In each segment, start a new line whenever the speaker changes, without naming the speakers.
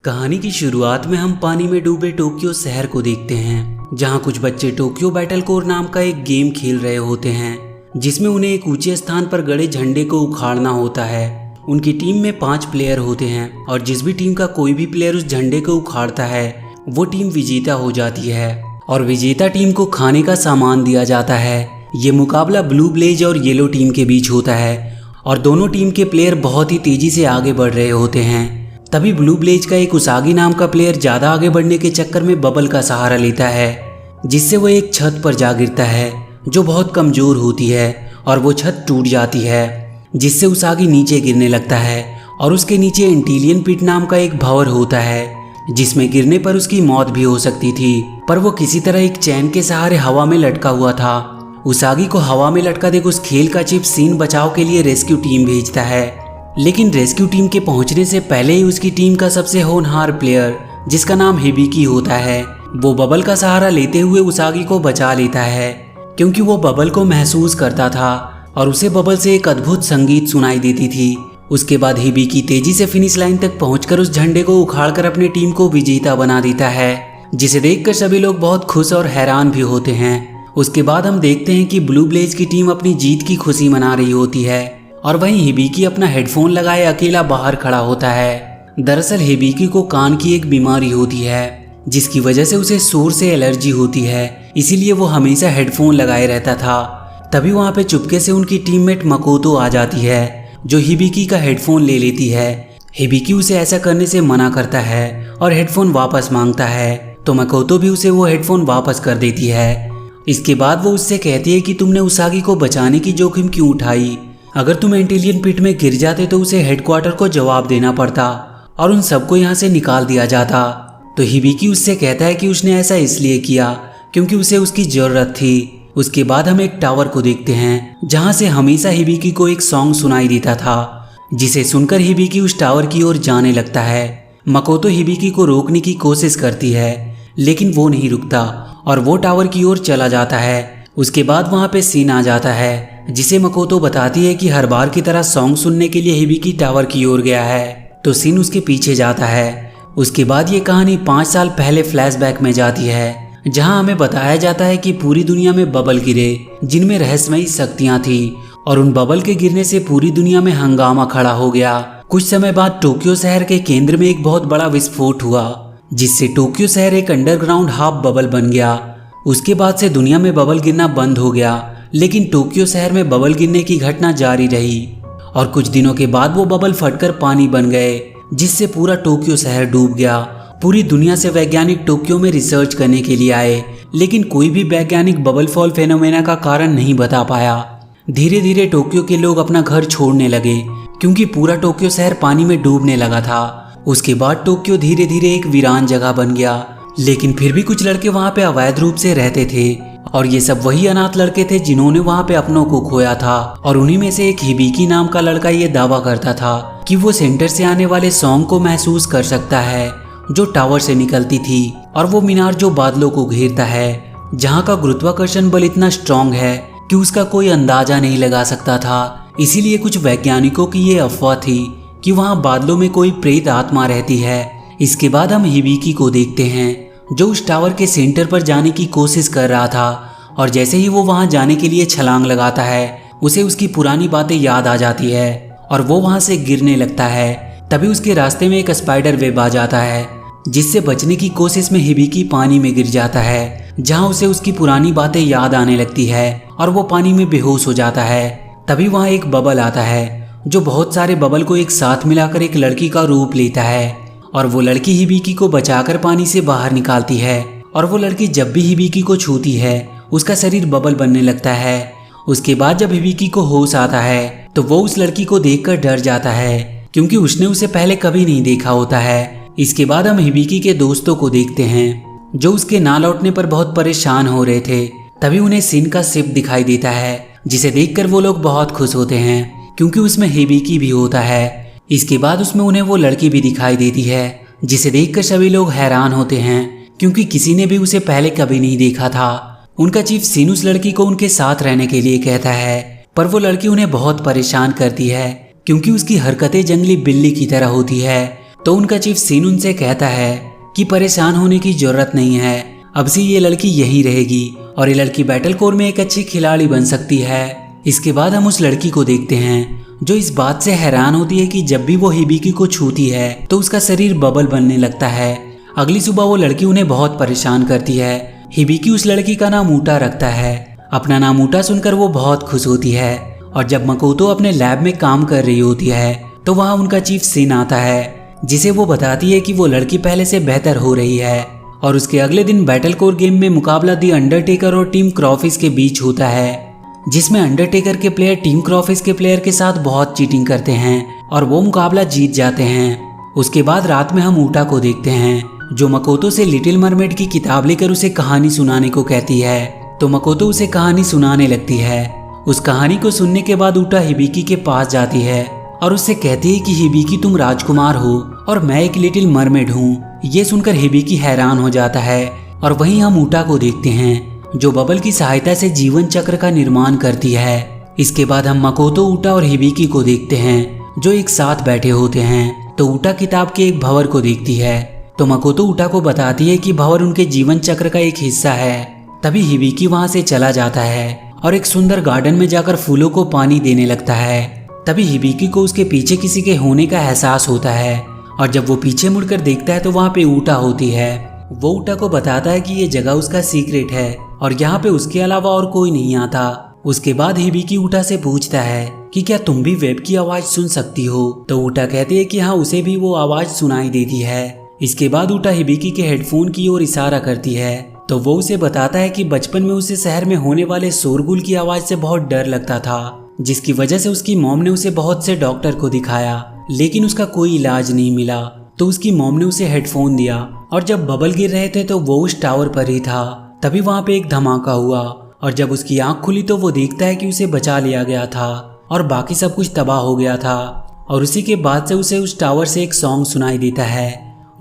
कहानी की शुरुआत में हम पानी में डूबे टोक्यो शहर को देखते हैं, जहां कुछ बच्चे टोक्यो बैटल कोर नाम का एक गेम खेल रहे होते हैं, जिसमें उन्हें एक ऊंचे स्थान पर गड़े झंडे को उखाड़ना होता है। उनकी टीम में 5 प्लेयर होते हैं और जिस भी टीम का कोई भी प्लेयर उस झंडे को उखाड़ता है वो टीम विजेता हो जाती है और विजेता टीम को खाने का सामान दिया जाता है। ये मुकाबला ब्लू ब्लेज और येलो टीम के बीच होता है और दोनों टीम के प्लेयर बहुत ही तेजी से आगे बढ़ रहे होते हैं। तभी ब्लू ब्लेज का एक उसागी नाम का प्लेयर ज़्यादा आगे बढ़ने के चक्कर में बबल का सहारा लेता है, जिससे वो एक छत पर जा गिरता है जो बहुत कमज़ोर होती है और वो छत टूट जाती है, जिससे उसागी नीचे गिरने लगता है और उसके नीचे एंटीलियन पिट नाम का एक भंवर होता है, जिसमें गिरने पर उसकी मौत भी हो सकती थी, पर वो किसी तरह एक चैन के सहारे हवा में लटका हुआ था। उसागी को हवा में लटका देख उस खेल का चीफ सीन बचाव के लिए रेस्क्यू टीम भेजता है, लेकिन रेस्क्यू टीम के पहुंचने से पहले ही उसकी टीम का सबसे होनहार प्लेयर, जिसका नाम हिबिकी होता है, वो बबल का सहारा लेते हुए उसागी को बचा लेता है, क्योंकि वो बबल को महसूस करता था और उसे बबल से एक अद्भुत संगीत सुनाई देती थी। उसके बाद हिबिकी तेजी से फिनिश लाइन तक पहुंचकर उस झंडे को उखाड़कर अपनी टीम को विजेता बना देता है, जिसे देखकर सभी लोग बहुत खुश और हैरान भी होते हैं। उसके बाद हम देखते हैं कि ब्लू ब्लेज की टीम अपनी जीत की खुशी मना रही होती है और वहीं हिबिकी अपना हेडफोन लगाए अकेला बाहर खड़ा होता है। दरअसल हिबिकी को कान की एक बीमारी होती है, जिसकी वजह से उसे शोर से एलर्जी होती है, इसीलिए वो हमेशा हेडफोन लगाए रहता था। तभी वहाँ पे चुपके से उनकी टीममेट मकोतो आ जाती है, जो हिबिकी का हेडफोन ले लेती है। हिबिकी उसे ऐसा करने से मना करता है और हेडफोन वापस मांगता है, तो मकोतो भी उसे वो हेडफोन वापस कर देती है। इसके बाद वो उससे कहती है कि तुमने उसागी को बचाने की जोखिम क्यों उठाई? अगर तुम एंटीलियन पिट में गिर जाते तो उसे हेडक्वार्टर को जवाब देना पड़ता और उन सबको यहाँ से निकाल दिया जाता। तो हिबिकी उससे कहता है कि उसने ऐसा इसलिए किया क्योंकि उसे उसकी ज़रूरत थी। उसके बाद हम एक टावर को देखते हैं, जहाँ से हमेशा हिबिकी को एक सॉन्ग सुनाई देता था, जिसे सुनकर हिबिकी उस टावर की ओर जाने लगता है। मकोतो हिबिकी को रोकने की कोशिश करती है, लेकिन वो नहीं रुकता और वो टावर की ओर चला जाता है। उसके बाद वहाँ पे सीन आ जाता है, जिसे मकोतो बताती है कि हर बार की तरह सॉन्ग सुनने के लिए हिबिकी टावर की ओर गया है, तो सीन उसके पीछे जाता है। उसके बाद ये कहानी 5 साल पहले फ्लैशबैक में जाती है, जहां हमें बताया जाता है कि पूरी दुनिया में बबल गिरे जिनमें रहस्यमयी शक्तियां थी और उन बबल के गिरने से पूरी दुनिया में हंगामा खड़ा हो गया। कुछ समय बाद टोक्यो शहर के केंद्र में एक बहुत बड़ा विस्फोट हुआ, जिससे टोक्यो शहर एक अंडरग्राउंड हाफ बबल बन गया। उसके बाद से दुनिया में बबल गिरना बंद हो गया, लेकिन टोक्यो शहर में बबल गिरने की घटना जारी रही और कुछ दिनों के बाद वो बबल फटकर पानी बन गए, जिससे पूरा टोक्यो शहर डूब गया। पूरी दुनिया से वैज्ञानिक टोक्यो में रिसर्च करने के लिए आए, लेकिन कोई भी वैज्ञानिक बबल फॉल फेनोमेना का कारण नहीं बता पाया। धीरे धीरे टोक्यो के लोग अपना घर छोड़ने लगे, क्योंकि पूरा टोक्यो शहर पानी में डूबने लगा था। उसके बाद टोक्यो धीरे धीरे एक वीरान जगह बन गया, लेकिन फिर भी कुछ लड़के वहाँ पे अवैध रूप से रहते थे और ये सब वही अनाथ लड़के थे जिन्होंने वहाँ पे अपनों को खोया था। और उन्हीं में से एक हिबिकी नाम का लड़का ये दावा करता था कि वो सेंटर से आने वाले सॉन्ग को महसूस कर सकता है, जो टावर से निकलती थी, और वो मीनार जो बादलों को घेरता है, जहाँ का गुरुत्वाकर्षण बल इतना स्ट्रॉन्ग है कि उसका कोई अंदाजा नहीं लगा सकता था। इसीलिए कुछ वैज्ञानिकों की ये अफवाह थी कि वहाँ बादलों में कोई प्रेत आत्मा रहती है। इसके बाद हम हिबिकी को देखते हैं, जो उस टावर के सेंटर पर जाने की कोशिश कर रहा था, और जैसे ही वो वहां जाने के लिए छलांग लगाता है, उसे उसकी पुरानी बातें याद आ जाती है और वो वहां से गिरने लगता है। तभी उसके रास्ते में एक स्पाइडर वेब आ जाता है, जिससे बचने की कोशिश में हिबिकी पानी में गिर जाता है, जहां उसे उसकी पुरानी बातें याद आने लगती है और वो पानी में बेहोश हो जाता है। तभी वहां एक बबल आता है, जो बहुत सारे बबल को एक साथ मिलाकर एक लड़की का रूप लेता है, और वो लड़की हिबिकी को बचाकर पानी से बाहर निकालती है। और वो लड़की जब भी हिबिकी को छूती है, उसका शरीर बबल बनने लगता है। उसके बाद जब हिबिकी को होश आता है, तो वो उस लड़की को देखकर डर जाता है, क्योंकि उसने उसे पहले कभी नहीं देखा होता है। इसके बाद हम हिबिकी के दोस्तों को देखते हैं, जो उसके ना लौटने पर बहुत परेशान हो रहे थे। तभी उन्हें सिन का शिप दिखाई देता है, जिसे देखकर वो लोग बहुत खुश होते हैं, क्योंकि उसमें हिबिकी भी होता है। इसके बाद उसमें उन्हें वो लड़की भी दिखाई देती है, जिसे देखकर सभी लोग हैरान होते हैं, क्योंकि किसी ने भी उसे पहले कभी नहीं देखा था। उनका चीफ सीन उस लड़की को उनके साथ रहने के लिए कहता है, पर वो लड़की उन्हें बहुत परेशान करती है, क्योंकि उसकी हरकतें जंगली बिल्ली की तरह होती है। तो उनका चीफ सिन उनसे कहता है कि परेशान होने की जरूरत नहीं है, अब से ये लड़की यहीं रहेगी और ये लड़की बैटल कोर में एक अच्छी खिलाड़ी बन सकती है। इसके बाद हम उस लड़की को देखते हैं जो इस बात से हैरान होती है कि जब भी वो हिबिकी को छूती है तो उसका शरीर बबल बनने लगता है। अगली सुबह वो लड़की उन्हें बहुत परेशान करती है। हिबिकी उस लड़की का नाम ऊटा रखता है। अपना नाम ऊटा सुनकर वो बहुत खुश होती है और जब मकोतो अपने लैब में काम कर रही होती है तो वहाँ उनका चीफ सिन आता है, जिसे वो बताती है कि वो लड़की पहले से बेहतर हो रही है। और उसके अगले दिन बैटल कोर गेम में मुकाबला दी अंडरटेकर और टीम क्रॉफिस के बीच होता है, जिसमें अंडरटेकर के प्लेयर टीम क्रॉफिस के प्लेयर के साथ बहुत चीटिंग करते हैं और वो मुकाबला जीत जाते हैं। उसके बाद रात में हम ऊटा को देखते हैं जो मकोतो से लिटिल मरमेड की किताब लेकर उसे कहानी सुनाने को कहती है। तो मकोतो उसे कहानी सुनाने लगती है। उस कहानी को सुनने के बाद ऊटा हिबिकी के पास जाती है और उससे कहती है कि हिबिकी तुम राजकुमार हो और मैं एक लिटिल मरमेड हूँ। ये सुनकर हिबिकी हैरान हो जाता है और वहीं हम ऊटा को देखते हैं जो बबल की सहायता से जीवन चक्र का निर्माण करती है। इसके बाद हम मकोतो, ऊटा और हिबिकी को देखते हैं जो एक साथ बैठे होते हैं। तो ऊटा किताब के एक भंवर को देखती है तो मकोतो ऊटा को बताती है कि भंवर उनके जीवन चक्र का एक हिस्सा है। तभी हिबिकी वहां से चला जाता है और एक सुंदर गार्डन में जाकर फूलों को पानी देने लगता है। तभी हिबिकी को उसके पीछे किसी के होने का एहसास होता है और जब वो पीछे मुड़कर देखता है तो वहाँ पे ऊटा होती है। वो ऊटा को बताता है कि ये जगह उसका सीक्रेट है और यहाँ पे उसके अलावा और कोई नहीं आता। उसके बाद हिबिकी ऊटा से पूछता है कि क्या तुम भी वेब की आवाज सुन सकती हो। तो ऊटा कहती है कि हाँ, उसे भी वो आवाज सुनाई देती है। इसके बाद ऊटा हिबिकी के हेडफोन की ओर इशारा करती है तो वो उसे बताता है कि बचपन में उसे शहर में होने वाले शोरगुल की आवाज से बहुत डर लगता था, जिसकी वजह से उसकी मॉम ने उसे बहुत से डॉक्टर को दिखाया लेकिन उसका कोई इलाज नहीं मिला। तो उसकी मॉम ने उसे हेडफोन दिया और जब बबल गिर रहे थे तो वो उस टावर पर ही था। तभी वहाँ पे एक धमाका हुआ और जब उसकी आंख खुली तो वो देखता है कि उसे बचा लिया गया था और बाकी सब कुछ तबाह हो गया था। और उसी के बाद से उसे उस टावर से एक सॉन्ग सुनाई देता है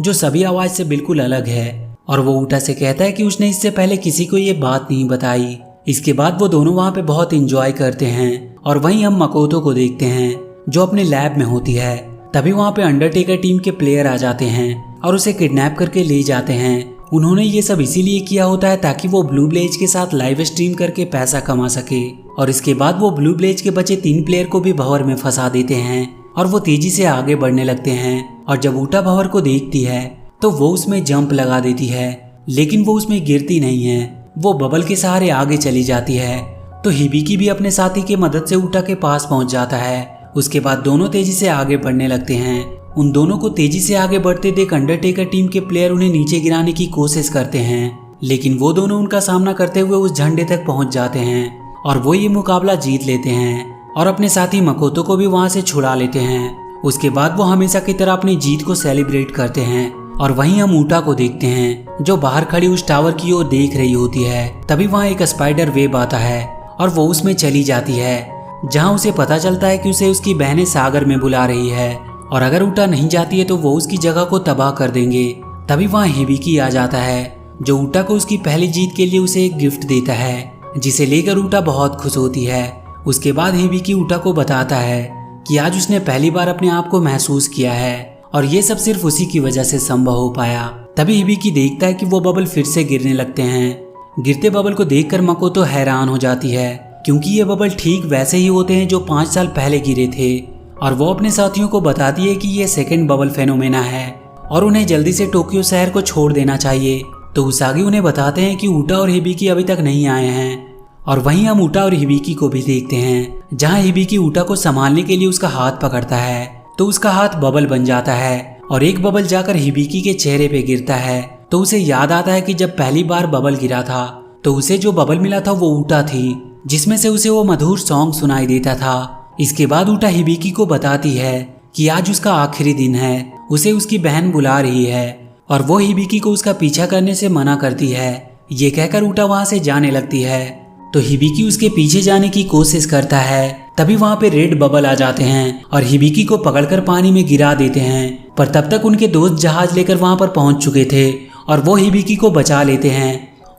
जो सभी आवाज से बिल्कुल अलग है और वो ऊटा से कहता है कि उसने इससे पहले किसी को ये बात नहीं बताई। इसके बाद वो दोनों वहाँ पे बहुत एंजॉय करते हैं और वहीं हम मकोतो को देखते हैं जो अपने लैब में होती है। तभी वहाँ पे अंडरटेकर टीम के प्लेयर आ जाते हैं और उसे किडनैप करके ले जाते हैं। उन्होंने ये सब इसीलिए किया होता है ताकि वो ब्लू ब्लेज के साथ लाइव स्ट्रीम करके पैसा कमा सके। और इसके बाद वो ब्लू ब्लेज के बचे 3 प्लेयर को भी भंवर में फंसा देते हैं और वो तेजी से आगे बढ़ने लगते हैं। और जब ऊटा भंवर को देखती है तो वो उसमें जंप लगा देती है लेकिन वो उसमें गिरती नहीं है, वो बबल के सहारे आगे चली जाती है। तो हिबिकी भी अपने साथी की मदद से ऊटा के पास पहुंच जाता है। उसके बाद दोनों तेजी से आगे बढ़ने लगते हैं। उन दोनों को तेजी से आगे बढ़ते देख अंडरटेकर टीम के प्लेयर उन्हें नीचे गिराने की कोशिश करते हैं लेकिन वो दोनों उनका सामना करते हुए उस झंडे तक पहुंच जाते हैं और वो ये मुकाबला जीत लेते हैं और अपने साथी मकोतो को भी वहां से छुड़ा लेते हैं। उसके बाद वो हमेशा की तरह अपनी जीत को सेलिब्रेट करते हैं और वहीं हम ऊटा को देखते हैं जो बाहर खड़ी उस टावर की ओर देख रही होती है। तभी वहाँ एक स्पाइडर वेब आता है और वो उसमें चली जाती है जहाँ उसे पता चलता है कि उसे उसकी बहनें सागर में बुला रही है और अगर ऊटा नहीं जाती है तो वो उसकी जगह को तबाह कर देंगे। तभी वहाँ हिबिकी आ जाता है जो ऊटा को उसकी पहली जीत के लिए उसे एक गिफ्ट देता है जिसे लेकर ऊटा बहुत खुश होती है। उसके बाद हिबिकी ऊटा को बताता है कि आज उसने पहली बार अपने आप को महसूस किया है और ये सब सिर्फ उसी की वजह से संभव हो पाया। तभी हिबिकी देखता है कि वो बबल फिर से गिरने लगते हैं। गिरते बबल को देखकर मकोतो हैरान हो जाती है क्योंकि ये बबल ठीक वैसे ही होते हैं जो 5 साल पहले गिरे थे और वो अपने साथियों को बताती है कि ये सेकंड बबल फेनोमेना है और उन्हें जल्दी से टोक्यो शहर को छोड़ देना चाहिए। तो उसागी उन्हें बताते हैं कि ऊटा और हिबिकी अभी तक नहीं आए हैं और वहीं हम ऊटा और हिबिकी को भी देखते हैं जहां हिबिकी ऊटा को संभालने के लिए उसका हाथ पकड़ता है तो उसका हाथ बबल बन जाता है और एक बबल जाकर हिबिकी के चेहरे पे गिरता है। तो उसे याद आता है कि जब पहली बार बबल गिरा था तो उसे जो बबल मिला था वो ऊटा थी जिसमें से उसे वो मधुर सॉन्ग सुनाई देता था। इसके बाद ऊटा हिबिकी को बताती है कि आज उसका आखिरी दिन है, उसे उसकी बहन बुला रही है और वो हिबिकी को उसका पीछा करने से मना करती है। ये कहकर ऊटा वहां से जाने लगती है तो हिबिकी उसके पीछे जाने की कोशिश करता है। तभी वहां पे रेड बबल आ जाते हैं और हिबिकी को पकड़कर पानी में गिरा देते हैं पर तब तक उनके दोस्त जहाज लेकर वहां पर पहुंच चुके थे और वो हिबिकी को बचा लेते हैं।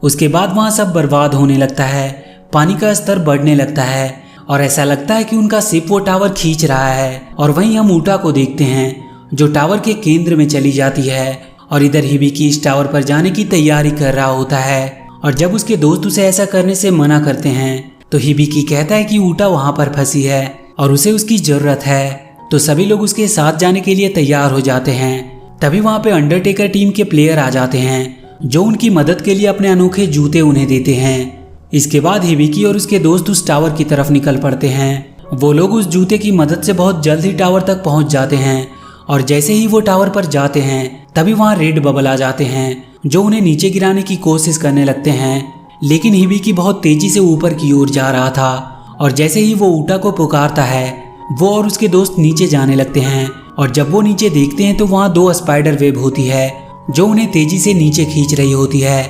उसके बाद वहां सब बर्बाद होने लगता है, पानी का स्तर बढ़ने लगता है और ऐसा लगता है कि उनका शिप वो टावर खींच रहा है। और वहीं हम ऊटा को देखते हैं जो टावर के केंद्र में चली जाती है और इधर हिबिकी इस टावर पर जाने की तैयारी कर रहा होता है। और जब उसके दोस्त उसे ऐसा करने से मना करते हैं तो हिबिकी कहता है कि ऊटा वहां पर फंसी है और उसे उसकी जरूरत है। तो सभी लोग उसके साथ जाने के लिए तैयार हो जाते हैं। तभी वहां पे अंडरटेकर टीम के प्लेयर आ जाते हैं जो उनकी मदद के लिए अपने अनोखे जूते उन्हें देते हैं। इसके बाद हिबिकी और उसके दोस्त उस टावर की तरफ निकल पड़ते हैं। वो लोग उस जूते की मदद से बहुत जल्द ही टावर तक पहुंच जाते हैं और जैसे ही वो टावर पर जाते हैं तभी वहां रेड बबल आ जाते हैं जो उन्हें नीचे गिराने की कोशिश करने लगते हैं। लेकिन हिबिकी बहुत तेजी से ऊपर की ओर जा रहा था और जैसे ही वो ऊटा को पुकारता है वो और उसके दोस्त नीचे जाने लगते हैं। और जब वो नीचे देखते हैं तो वहाँ 2 स्पाइडर वेब होती है जो उन्हें तेजी से नीचे खींच रही होती है।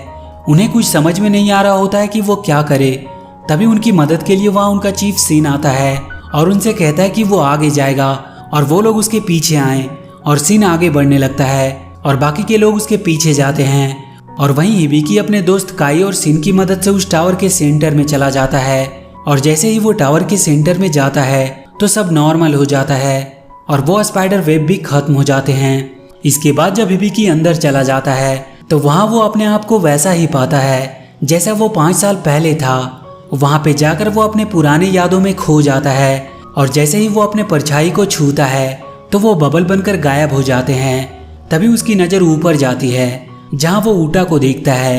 उन्हें कुछ समझ में नहीं आ रहा होता है कि वो क्या करे। तभी उनकी मदद के लिए वहाँ उनका चीफ सीन आता है और उनसे कहता है कि वो आगे जाएगा और वो लोग उसके पीछे आए। और सीन आगे बढ़ने लगता है और बाकी के लोग उसके पीछे जाते हैं। और वहीं हिबिकी अपने दोस्त काई और सिन की मदद से उस टावर के सेंटर में चला जाता है। और जैसे ही वो टावर के सेंटर में जाता है तो सब नॉर्मल हो जाता है और वो स्पाइडर वेब भी खत्म हो जाते हैं। इसके बाद जब हिबिकी अंदर चला जाता है तो वहाँ वो अपने आप को वैसा ही पाता है जैसा वो 5 साल पहले था। वहाँ पे जाकर वो अपने पुराने यादों में खो जाता है और जैसे ही वो अपने परछाई को छूता है तो वो बबल बनकर गायब हो जाते हैं। तभी उसकी नज़र ऊपर जाती है जहाँ वो ऊटा को देखता है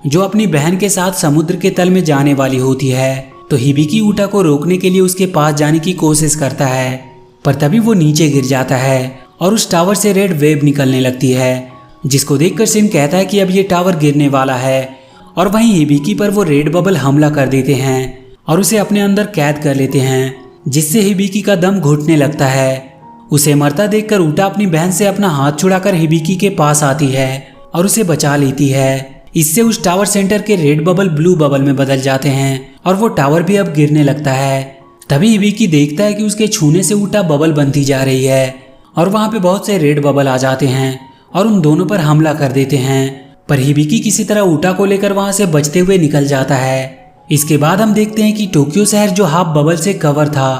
जो अपनी बहन के साथ समुद्र के तल में जाने वाली होती है। तो हिबिकी ऊटा को रोकने के लिए उसके पास जाने की कोशिश करता है पर तभी वो नीचे गिर जाता है और उस टावर से रेड वेव निकलने लगती है जिसको देखकर सिन कहता है कि अब ये टावर गिरने वाला है। और वहीं हिबिकी पर वो रेड बबल हमला कर देते हैं और उसे अपने अंदर कैद कर लेते हैं जिससे हिबिकी का दम घुटने लगता है। उसे मरता देखकर ऊटा अपनी बहन से अपना हाथ छुड़ाकर हिबिकी के पास आती है और उसे बचा लेती है। इससे उस टावर सेंटर के रेड बबल ब्लू बबल में बदल जाते हैं और वो टावर भी अब गिरने लगता है। तभी हिबिकी देखता है कि उसके छूने से ऊटा बबल बनती जा रही है और वहाँ पे बहुत से रेड बबल आ जाते हैं और उन दोनों पर हमला कर देते हैं। पर हिबिकी किसी तरह ऊटा को लेकर वहाँ से बचते हुए निकल जाता है। इसके बाद हम देखते हैं कि टोक्यो शहर जो हाफ बबल से कवर था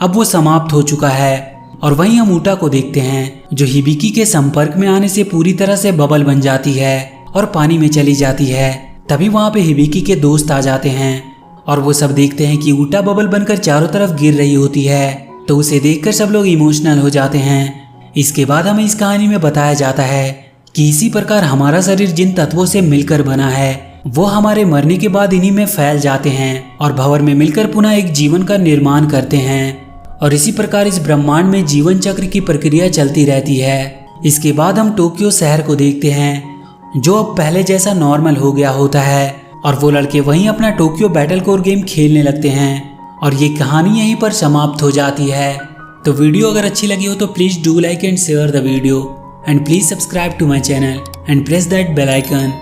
अब वो समाप्त हो चुका है। और वहीं हम ऊटा को देखते हैं जो हिबिकी के संपर्क में आने से पूरी तरह से बबल बन जाती है और पानी में चली जाती है। तभी वहाँ पे हिबिकी के दोस्त आ जाते हैं और वो सब देखते हैं कि ऊटा बबल बनकर चारों तरफ गिर रही होती है। तो उसे देखकर सब लोग इमोशनल हो जाते हैं। इसके बाद हमें इस कहानी में बताया जाता है कि इसी प्रकार हमारा शरीर जिन तत्वों से मिलकर बना है वो हमारे मरने के बाद इन्हीं में फैल जाते हैं और भंवर में मिलकर पुनः एक जीवन का निर्माण करते हैं। और इसी प्रकार इस ब्रह्मांड में जीवन चक्र की प्रक्रिया चलती रहती है। इसके बाद हम टोक्यो शहर को देखते हैं जो अब पहले जैसा नॉर्मल हो गया होता है और वो लड़के वहीं अपना टोक्यो बैटल कोर गेम खेलने लगते हैं और ये कहानी यहीं पर समाप्त हो जाती है। तो वीडियो अगर अच्छी लगी हो तो please do like and share the video and please subscribe to my channel and press that bell icon